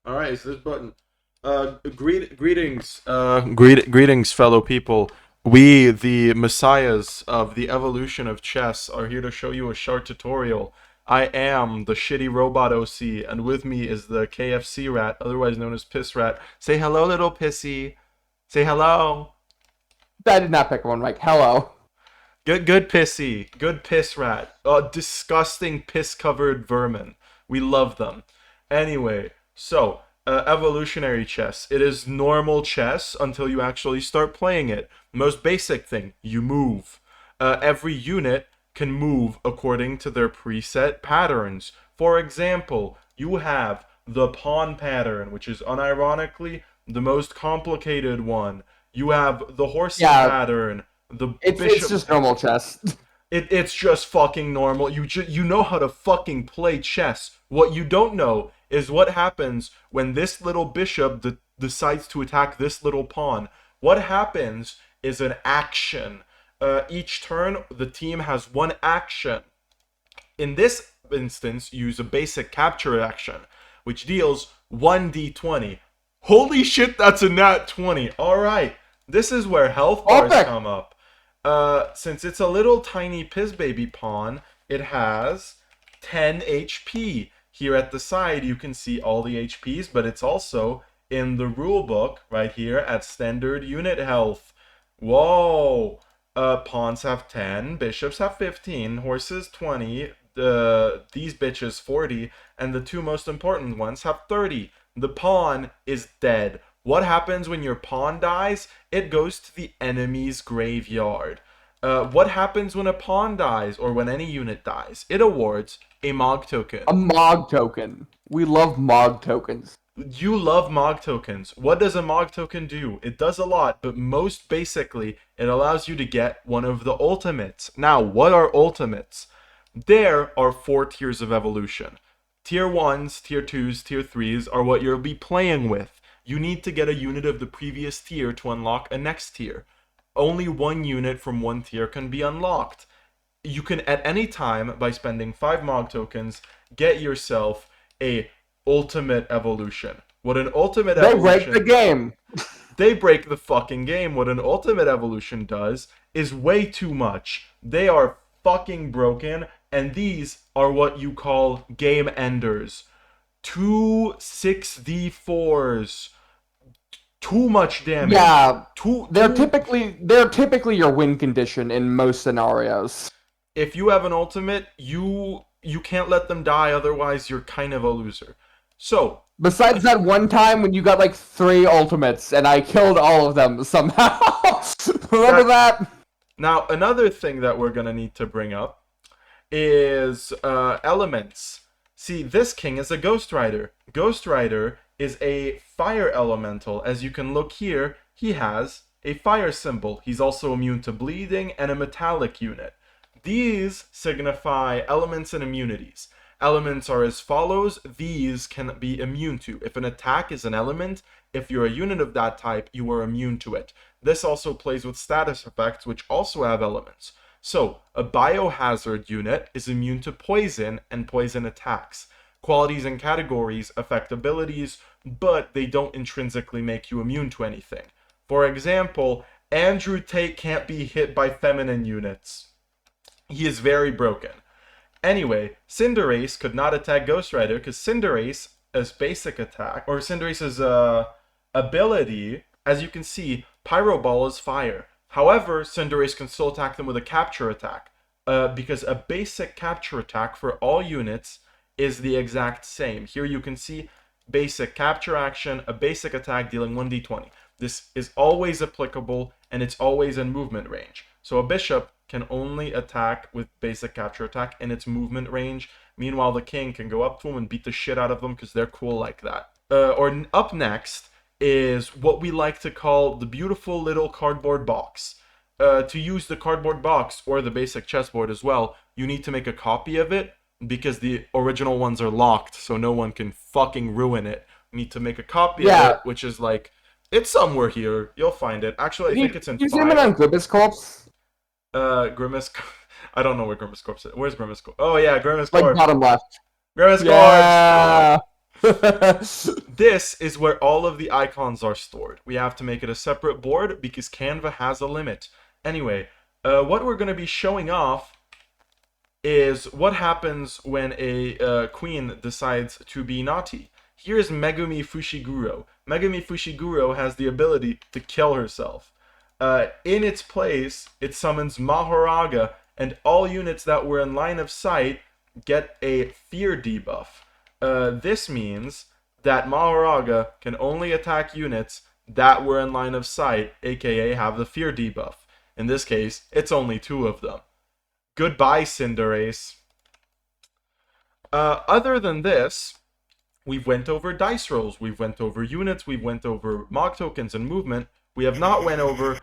All right, it's this button. Greetings, fellow people. We, the messiahs of the evolution of chess, are here to show you a short tutorial. I am the shitty robot OC, and with me is the KFC rat, otherwise known as Piss Rat. Say hello, little pissy. Say hello. I did not pick one, Mike. Hello. Good pissy. Good piss rat. Disgusting piss-covered vermin. We love them. Anyway, so, evolutionary chess. It is normal chess until you actually start playing it. Most basic thing, you move. Every unit can move according to their preset patterns. For example, you have the pawn pattern, which is unironically the most complicated one. You have the horsey Yeah, pattern, the it's bishop. just normal chess. It's just fucking normal. You know how to fucking play chess. What you don't know is what happens when this little bishop decides to attack this little pawn. What happens is an action. Each turn, the team has one action. In this instance, use a basic capture action, which deals 1d20. Holy shit, that's a nat 20. Alright, this is where health bars Epic. come up. Since it's a little tiny piss baby pawn, it has 10 HP. Here at the side, you can see all the HPs, but it's also in the rule book right here at standard unit health. Whoa! Pawns have 10, bishops have 15, horses 20, these bitches 40, and the two most important ones have 30. The pawn is dead. What happens when your pawn dies? It goes to the enemy's graveyard. What happens when a pawn dies, or when any unit dies? It awards a Mog token. A Mog token. We love Mog tokens. You love Mog tokens. What does a Mog token do? It does a lot, but most basically, it allows you to get one of the ultimates. Now, what are ultimates? There are 4 tiers of evolution. Tier 1s, Tier 2s, Tier 3s are what you'll be playing with. You need to get a unit of the previous tier to unlock a next tier. Only one unit from one tier can be unlocked. You can at any time, by spending 5 Mog tokens, get yourself a ultimate evolution. What an ultimate They evolution... break the game. They break the fucking game. What an ultimate evolution does is way too much. They are fucking broken, and these are what you call game enders. 2 6d4s. Too much damage. Yeah, they're too... typically your win condition in most scenarios. If you have an ultimate, you can't let them die, otherwise you're kind of a loser. So, besides that one time when you got like 3 ultimates and I killed all of them somehow. Remember that? Now, another thing that we're gonna need to bring up is elements. See, this king is a Ghost Rider. Ghost Rider is a fire elemental. As you can look here, he has a fire symbol. He's also immune to bleeding and a metallic unit. These signify elements and immunities. Elements are as follows. These can be immune to. If an attack is an element, if you're a unit of that type, you are immune to it. This also plays with status effects, which also have elements. So, a biohazard unit is immune to poison and poison attacks. Qualities and categories affect abilities, but they don't intrinsically make you immune to anything. For example, Andrew Tate can't be hit by feminine units. He is very broken. Anyway, Cinderace could not attack Ghost Rider because Cinderace, as basic attack, or Cinderace's ability, as you can see, Pyro Ball is fire. However, Cinderace can still attack them with a capture attack, because a basic capture attack for all units is the exact same. Here you can see basic capture action, a basic attack dealing 1d20. This is always applicable, and it's always in movement range. So a bishop can only attack with basic capture attack in its movement range. Meanwhile, the king can go up to them and beat the shit out of them because they're cool like that. Or up next is what we like to call the beautiful little cardboard box. To use the cardboard box or the basic chessboard as well, you need to make a copy of it because the original ones are locked, so no one can fucking ruin it. You need to make a copy of it, which is like, it's somewhere here. You'll find it. Actually, I think it's in 5. You zoom in on Grimace Corpse? Grimace... I don't know where Grimace Corpse is. Where's Grimace Corpse? Oh yeah, Grimace Like Corpse. bottom left. Grimace Yeah. Corpse! This is where all of the icons are stored. We have to make it a separate board because Canva has a limit. Anyway, what we're going to be showing off is what happens when a queen decides to be naughty. Here's Megumi Fushiguro. Megumi Fushiguro has the ability to kill herself. In its place, it summons Mahoraga, and all units that were in line of sight get a fear debuff. This means that Mahoraga can only attack units that were in line of sight, aka have the fear debuff. In this case, it's only 2 of them. Goodbye, Cinderace. Other than this, we've went over dice rolls, we've went over units, we've went over Mog tokens and movement. We have not went over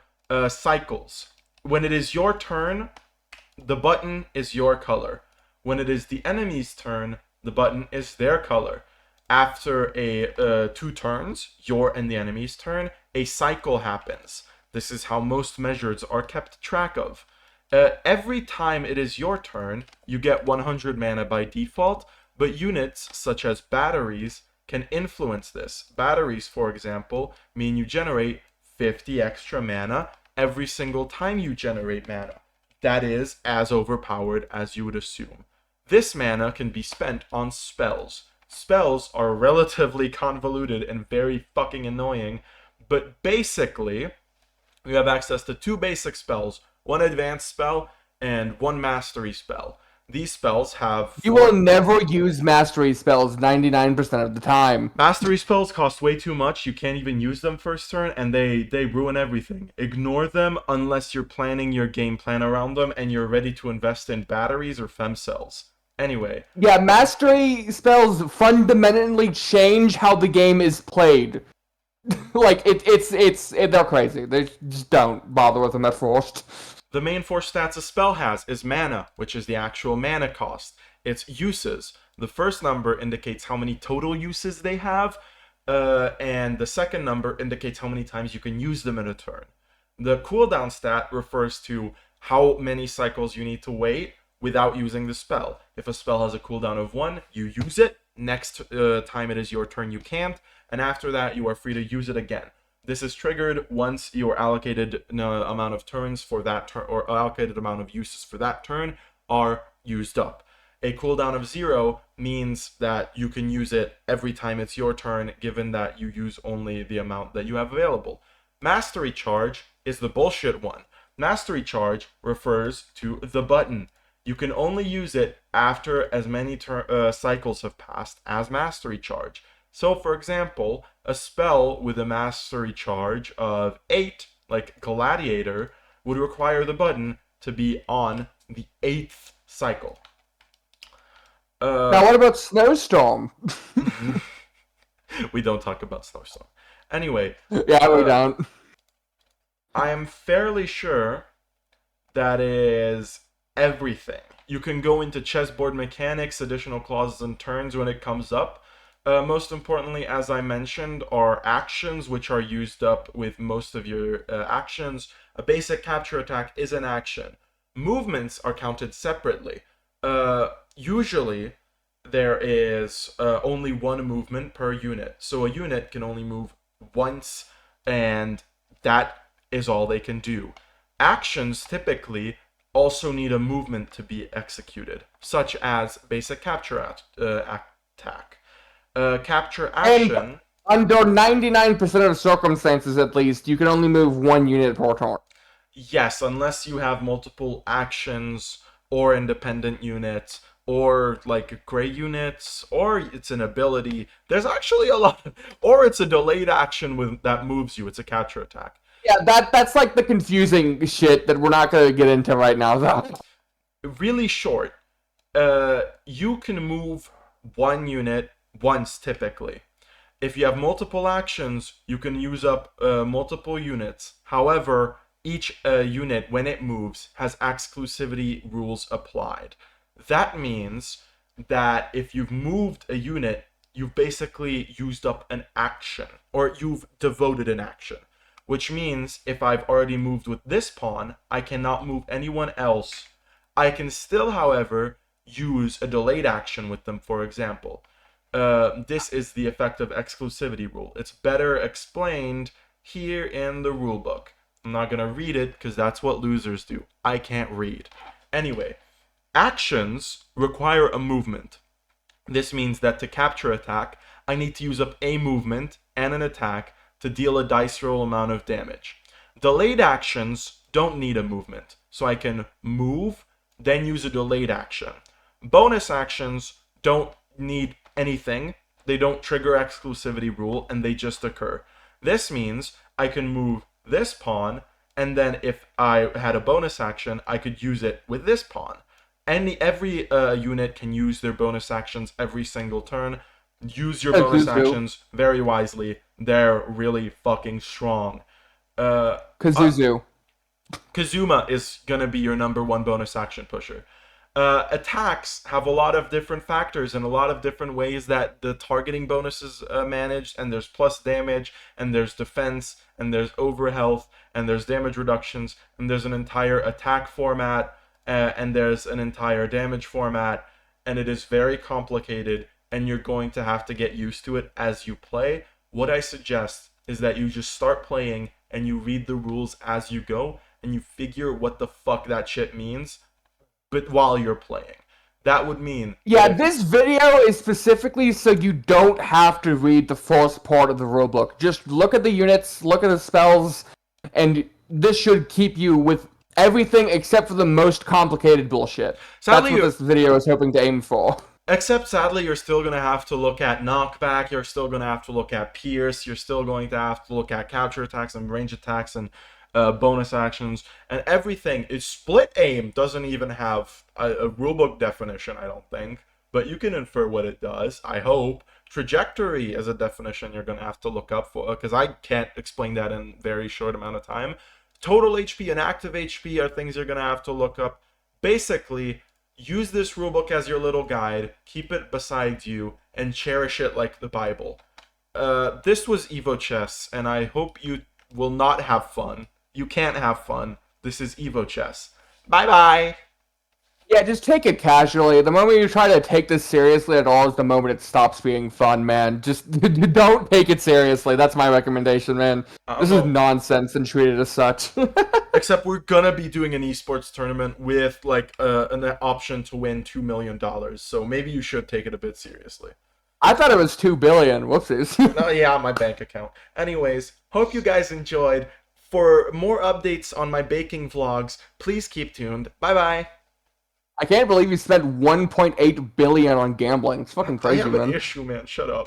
cycles. When it is your turn, the button is your color. When it is the enemy's turn, the button is their color. After 2 turns, your and the enemy's turn, a cycle happens. This is how most measures are kept track of. Every time it is your turn, you get 100 mana by default, but units such as batteries can influence this. Batteries, for example, mean you generate 50 extra mana every single time you generate mana. That is as overpowered as you would assume. This mana can be spent on spells. Spells are relatively convoluted and very fucking annoying, but basically, you have access to 2 basic spells, 1 advanced spell, and 1 mastery spell. These spells have... You will never use mastery spells 99% of the time. Mastery spells cost way too much. You can't even use them first turn, and they ruin everything. Ignore them unless you're planning your game plan around them and you're ready to invest in batteries or femcells. Anyway. Yeah, mastery spells fundamentally change how the game is played. Like, they're crazy. They just don't bother with them at first. The main 4 stats a spell has is mana, which is the actual mana cost. It's uses. The first number indicates how many total uses they have, and the second number indicates how many times you can use them in a turn. The cooldown stat refers to how many cycles you need to wait without using the spell. If a spell has a cooldown of 1, you use it. Next time it is your turn, you can't. And after that, you are free to use it again. This is triggered once your allocated amount of turns for that turn, or allocated amount of uses for that turn, are used up. A cooldown of 0 means that you can use it every time it's your turn, given that you use only the amount that you have available. Mastery Charge is the bullshit one. Mastery Charge refers to the button. You can only use it after as many cycles have passed as Mastery Charge. So, for example, a spell with a mastery charge of 8, like Gladiator, would require the button to be on the 8th cycle. Now, what about Snowstorm? We don't talk about Snowstorm. Anyway. Yeah, we don't. I am fairly sure that is everything. You can go into chessboard mechanics, additional clauses and turns when it comes up. Most importantly, as I mentioned, are actions, which are used up with most of your actions. A basic capture attack is an action. Movements are counted separately. Usually, there is only 1 movement per unit. So a unit can only move once, and that is all they can do. Actions typically also need a movement to be executed, such as basic capture attack. Capture action. And under 99% of circumstances, at least, you can only move 1 unit per turn. Yes, unless you have multiple actions or independent units or like gray units, or it's an ability. There's actually a lot, or it's a delayed action that moves you. It's a capture attack. Yeah, that's like the confusing shit that we're not going to get into right now, though. Really short. You can move 1 unit once, typically. If you have multiple actions, you can use up multiple units. However, each unit, when it moves, has exclusivity rules applied. That means that if you've moved a unit, you've basically used up an action, or you've devoted an action. Which means if I've already moved with this pawn, I cannot move anyone else. I can still, however, use a delayed action with them, for example. This is the effective exclusivity rule. It's better explained here in the rulebook. I'm not going to read it because that's what losers do. I can't read. Anyway, actions require a movement. This means that to capture attack, I need to use up a movement and an attack to deal a dice roll amount of damage. Delayed actions don't need a movement, so I can move, then use a delayed action. Bonus actions don't need anything. They don't trigger exclusivity rule, and they just occur. This means I can move this pawn, and then if I had a bonus action, I could use it with this pawn. Every unit can use their bonus actions every single turn. Use your bonus actions very wisely. They're really fucking strong. Kazuzu. Kazuma is gonna be your number one bonus action pusher. Attacks have a lot of different factors and a lot of different ways that the targeting bonus is managed, and there's plus damage, and there's defense, and there's overhealth, and there's damage reductions, and there's an entire attack format, and there's an entire damage format, and it is very complicated, and you're going to have to get used to it as you play. What I suggest is that you just start playing and you read the rules as you go, and you figure what the fuck that shit means, but while you're playing. That would mean... Yeah, this video is specifically so you don't have to read the first part of the rulebook. Just look at the units, look at the spells, and this should keep you with everything except for the most complicated bullshit. Sadly, that's what this video is hoping to aim for. Except, sadly, you're still going to have to look at knockback, you're still going to have to look at pierce, you're still going to have to look at capture attacks and range attacks and bonus actions, and everything. Split aim doesn't even have a rulebook definition, I don't think, but you can infer what it does, I hope. Trajectory is a definition you're going to have to look up for, because I can't explain that in a very short amount of time. Total HP and active HP are things you're going to have to look up. Basically, use this rulebook as your little guide, keep it beside you, and cherish it like the Bible. This was EvoChess, and I hope you will not have fun. You can't have fun. This is EvoChess. Bye-bye! Yeah, just take it casually. The moment you try to take this seriously at all is the moment it stops being fun, man. Just don't take it seriously. That's my recommendation, man. This is nonsense and treat it as such. Except we're gonna be doing an esports tournament with, like, an option to win $2 million. So maybe you should take it a bit seriously. I thought it was 2 billion. Whoopsies. Oh, yeah, my bank account. Anyways, hope you guys enjoyed. For more updates on my baking vlogs, please keep tuned. Bye-bye. I can't believe you spent 1.8 billion on gambling. It's fucking crazy, man. I have an issue, man. Shut up.